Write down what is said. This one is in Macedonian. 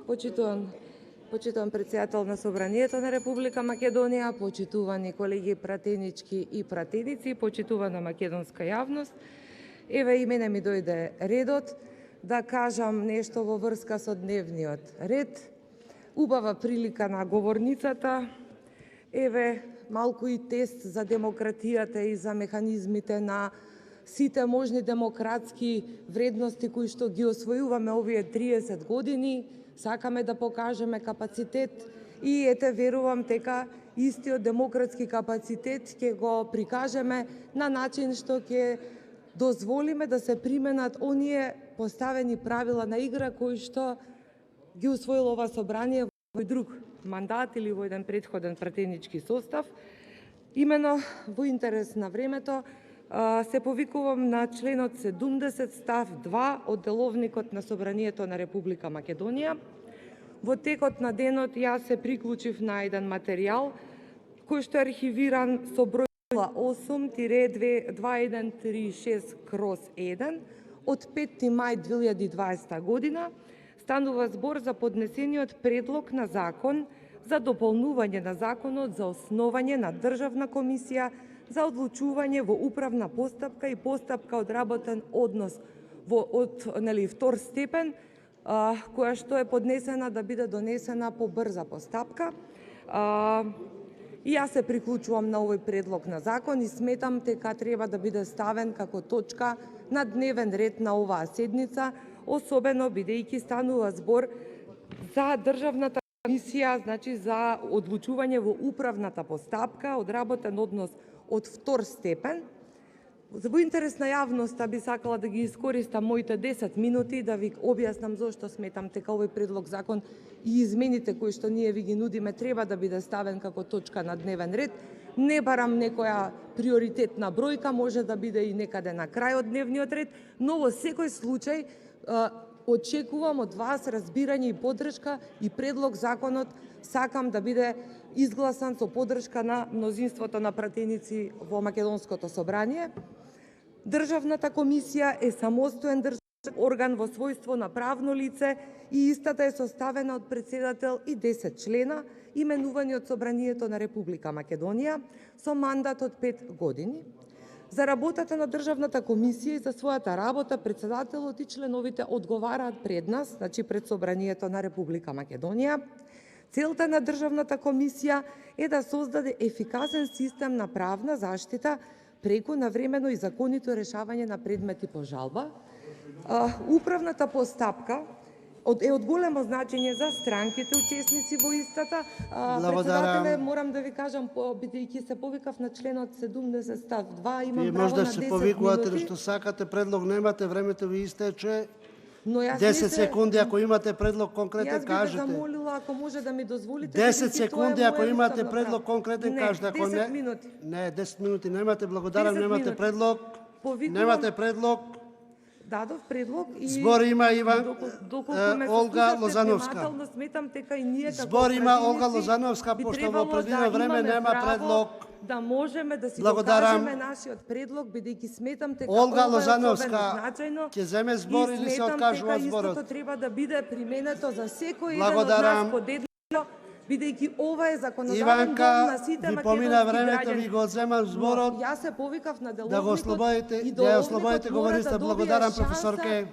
Почитуван председател на Собранието на Република Македонија, почитувани колеги пратенички и пратеници, почитувана македонска јавност. Еве и мене ми дојде редот да кажам нешто во врска со дневниот ред. Убава прилика на говорницата. Еве малку и тест за демократијата и за механизмите на сите можни демократски вредности кои што ги освојуваме овие 30 години. Сакаме да покажеме капацитет и ете верувам дека истиот демократски капацитет ќе го прикажеме на начин што ќе дозволиме да се применат оние поставени правила на игра кои што ги усвоило ова собрание во друг мандат или во еден претходен пратенички состав. Имено во интерес на времето се повикувам на членот 70 став 2 од Деловникот на Собранието на Република Македонија. Во текот на денот јас се приклучив на еден материјал кој што е архивиран со број 08-2136/1 од 5 мај 2020 година. Станува збор за поднесениот предлог на закон за дополнување на законот за основање на Државна комисија за одлучување во управна постапка и постапка од работен однос од втор степен, која што е поднесена да биде донесена по брза постапка. И јас се приклучувам на овој предлог на закон и сметам дека треба да биде ставен како точка на дневен ред на оваа седница, особено бидејќи станува збор за Државната комисија, значи за одлучување во управната постапка од работен однос од втор степен. Во интерес на јавноста би сакала да ги искористам моите 10 минути да ви објаснам зошто сметам дека овој предлог закон и измените кои што ние ви ги нудиме треба да биде ставен како точка на дневен ред. Не барам некоја приоритетна бројка, може да биде и некаде на крај од дневниот ред, но во секој случај очекувам од вас разбирање и поддршка и предлог законот сакам да биде изгласан со поддршка на мнозинството на пратеници во Македонското собрание. Државната комисија е самостоен државен орган во својство на правно лице и истата е составена од председател и 10 члена, именувани од Собранието на Република Македонија со мандат од 5 години. За работата на Државната комисија и за својата работа председателот и членовите одговараат пред нас, значи пред Собранието на Република Македонија. Целта на Државната комисија е да создаде ефикасен систем на правна заштита преку навремено и законито решавање на предмети по жалба. Управната постапка е од големо значење за странките учесници во истата. Председателе, морам да ви кажам, бидејќи се повикав на членот 70 став 2, имам право на 10 минути. Вие може да се повикувате што сакате, предлог немате, времето ви истече. 10 секунди, ако имате предлог конкретен, кажете. Јас би замолила, ако може да ми дозволите... 10 секунди, ако имате предлог конкретен, кажете. Не, 10 минути. Не, 10 минути немате, благодарам, немате предлог. Немате предлог. Дадов предлог и... Збор има Олга Лозановска. Збор има Олга Лозановска, пошто во предвидено време нема предлог. Да можеме да си покажеме нашиот предлог, бидејќи сметам дека Олга Лозановска ќе земе збор или се откажува зборот? Истото треба да биде применето за секој еден од нас подедневно, бидејќи ова е законодавен дом на сите македонски времето, ви го земам зборот. Јас се повикав на Да Деловникот го ослободите говорите, благодарам професорке.